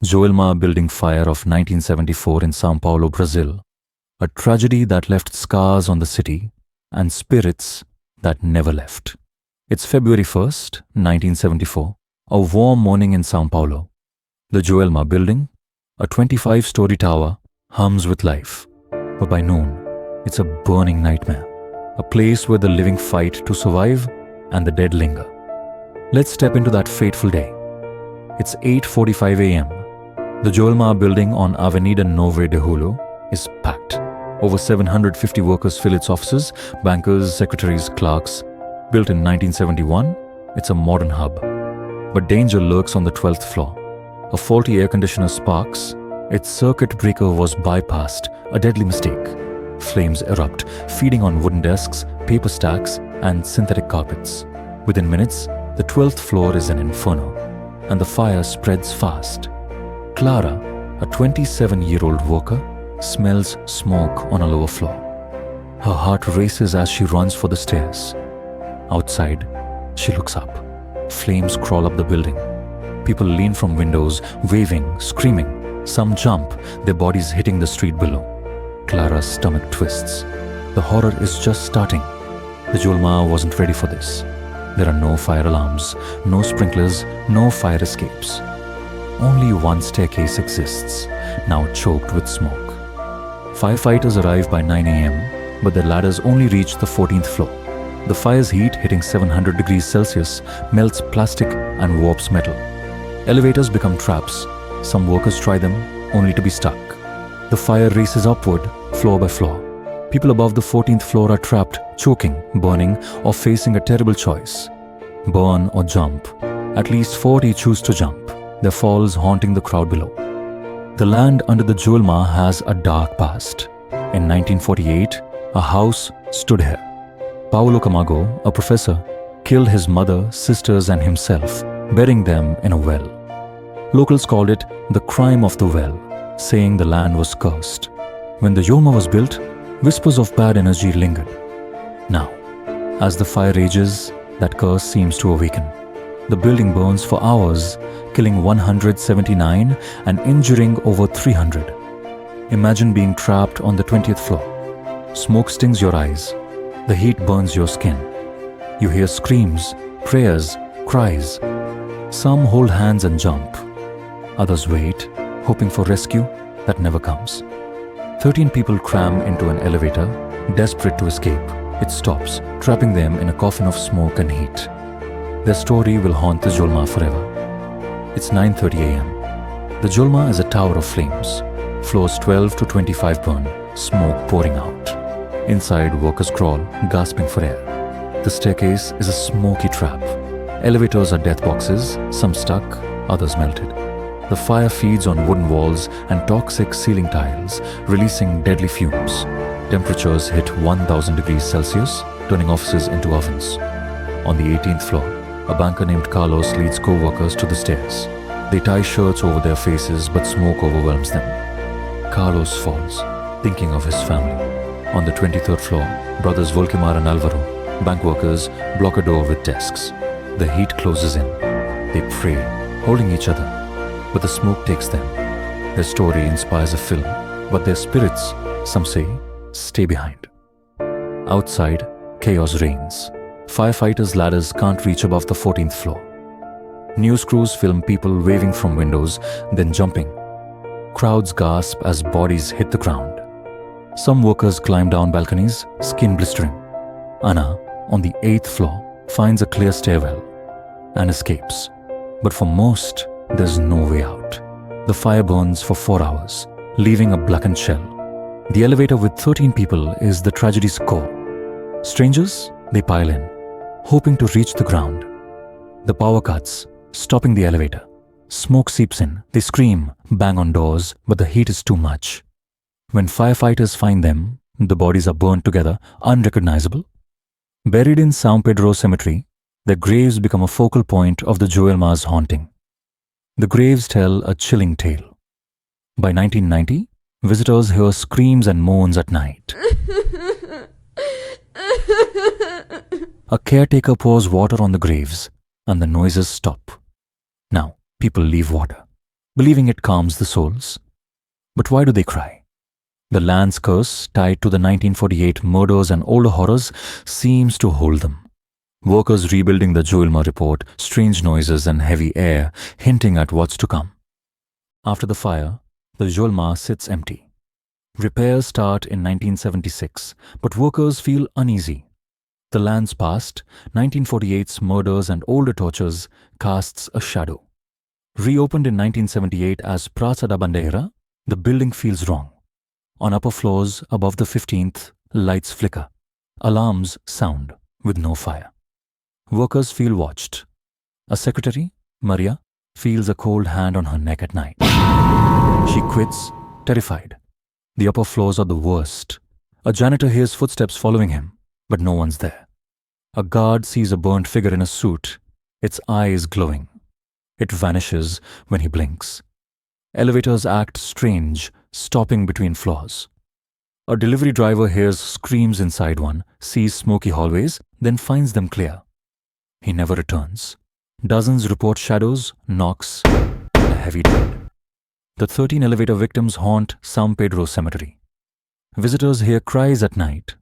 Joelma building fire of 1974 in Sao Paulo, Brazil. A tragedy that left scars on the city and spirits that never left. It's February 1st, 1974, a warm morning in Sao Paulo. The Joelma building, a 25-story tower, hums with life. But by noon, it's a burning nightmare, a place where the living fight to survive and the dead linger. Let's step into that fateful day. It's 8:45 a.m. The Joelma building on Avenida Nove de Julio is packed. Over 750 workers fill its offices, bankers, secretaries, clerks. Built in 1971, it's a modern hub. But danger lurks on the 12th floor. A faulty air conditioner sparks. Its circuit breaker was bypassed, a deadly mistake. Flames erupt, feeding on wooden desks, paper stacks, and synthetic carpets. Within minutes, the 12th floor is an inferno, and the fire spreads fast. Clara, a 27-year-old worker, smells smoke on a lower floor. Her heart races as she runs for the stairs. Outside, she looks up. Flames crawl up the building. People lean from windows, waving, screaming. Some jump, their bodies hitting the street below. Clara's stomach twists. The horror is just starting. The Joelma wasn't ready for this. There are no fire alarms, no sprinklers, no fire escapes. Only one staircase exists, now choked with smoke. Firefighters arrive by 9 a.m., but their ladders only reach the 14th floor. The fire's heat, hitting 700 degrees Celsius, melts plastic and warps metal. Elevators become traps. Some workers try them, only to be stuck. The fire races upward, floor by floor. People above the 14th floor are trapped, choking, burning, or facing a terrible choice. Burn or jump. At least 40 choose to jump, their falls haunting the crowd below. The land under the Joelma has a dark past. In 1948, a house stood here. Paulo, a professor, killed his mother, sisters, and himself, burying them in a well. Locals called it the crime of the well, saying the land was cursed. When the Joelma was built, whispers of bad energy lingered. Now, as the fire rages, that curse seems to awaken. The building burns for hours, killing 179 and injuring over 300. Imagine being trapped on the 20th floor. Smoke stings your eyes. The heat burns your skin. You hear screams, prayers, cries. Some hold hands and jump. Others wait, hoping for rescue that never comes. 13 people cram into an elevator, desperate to escape. It stops, trapping them in a coffin of smoke and heat. Their story will haunt the Joelma forever. It's 9:30 a.m. The Joelma is a tower of flames. Floors 12 to 25 burn, smoke pouring out. Inside, workers crawl, gasping for air. The staircase is a smoky trap. Elevators are death boxes, some stuck, others melted. The fire feeds on wooden walls and toxic ceiling tiles, releasing deadly fumes. Temperatures hit 1000 degrees Celsius, turning offices into ovens. On the 18th floor, a banker named Carlos leads co-workers to the stairs. They tie shirts over their faces, but smoke overwhelms them. Carlos falls, thinking of his family. On the 23rd floor, brothers Volkimar and Alvaro, bank workers, block a door with desks. The heat closes in. They pray, holding each other, but the smoke takes them. Their story inspires a film, but their spirits, some say, stay behind. Outside, chaos reigns. Firefighters' ladders can't reach above the 14th floor. News crews film people waving from windows, then jumping. Crowds gasp as bodies hit the ground. Some workers climb down balconies, skin blistering. Anna, on the 8th floor, finds a clear stairwell and escapes. But for most, there's no way out. The fire burns for 4 hours, leaving a blackened shell. The elevator with 13 people is the tragedy's core. Strangers, they pile in, hoping to reach the ground. The power cuts, stopping the elevator. Smoke seeps in. They scream, bang on doors, but the heat is too much. When firefighters find them, the bodies are burned together, unrecognizable. Buried in São Pedro Cemetery, their graves become a focal point of the Joelma's haunting. The graves tell a chilling tale. By 1990, visitors hear screams and moans at night. A caretaker pours water on the graves, and the noises stop. Now, people leave water. believing it calms the souls. But why do they cry? The land's curse, tied to the 1948 murders and older horrors, seems to hold them. Workers rebuilding the Joelma report strange noises and heavy air, hinting at what's to come. After the fire, the Joelma sits empty. Repairs start in 1976, but workers feel uneasy. The land's past, 1948's murders and older tortures, casts a shadow. Reopened in 1978 as Praça da Bandeira, the building feels wrong. On upper floors above the 15th, lights flicker. Alarms sound with no fire. Workers feel watched. A secretary, Maria, feels a cold hand on her neck at night. She quits, terrified. The upper floors are the worst. A janitor hears footsteps following him, but no one's there. A guard sees a burnt figure in a suit, its eyes glowing. It vanishes when he blinks. Elevators act strange, stopping between floors. A delivery driver hears screams inside one, sees smoky hallways, then finds them clear. He never returns. Dozens report shadows, knocks, and a heavy tread. The 13 elevator victims haunt San Pedro Cemetery. Visitors hear cries at night.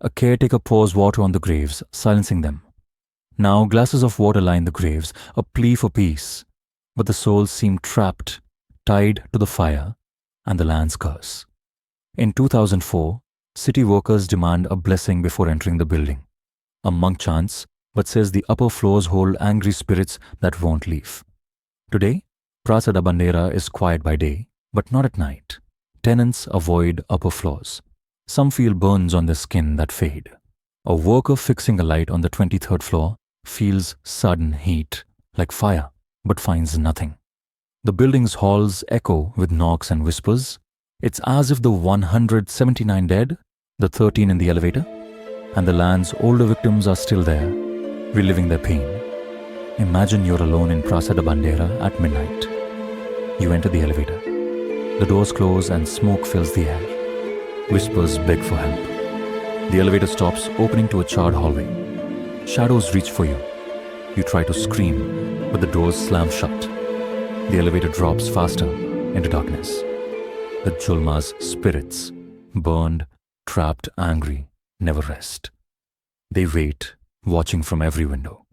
A caretaker pours water on the graves, silencing them. Now glasses of water line the graves, a plea for peace. But the souls seem trapped, tied to the fire and the land's curse. In 2004, city workers demand a blessing before entering the building. A monk chants, but says the upper floors hold angry spirits that won't leave. Today, Praça da Bandeira is quiet by day, but not at night. Tenants avoid upper floors. Some feel burns on their skin that fade. A worker fixing a light on the 23rd floor feels sudden heat, like fire, but finds nothing. The building's halls echo with knocks and whispers. It's as if the 179 dead, the 13 in the elevator, and the land's older victims are still there, reliving their pain. Imagine you're alone in Praça da Bandeira at midnight. You enter the elevator. The doors close and smoke fills the air. Whispers beg for help. The elevator stops, opening to a charred hallway. Shadows reach for you. You try to scream, but the doors slam shut. The elevator drops faster into darkness. The Joelma's spirits, burned, trapped, angry, never rest. They wait, watching from every window.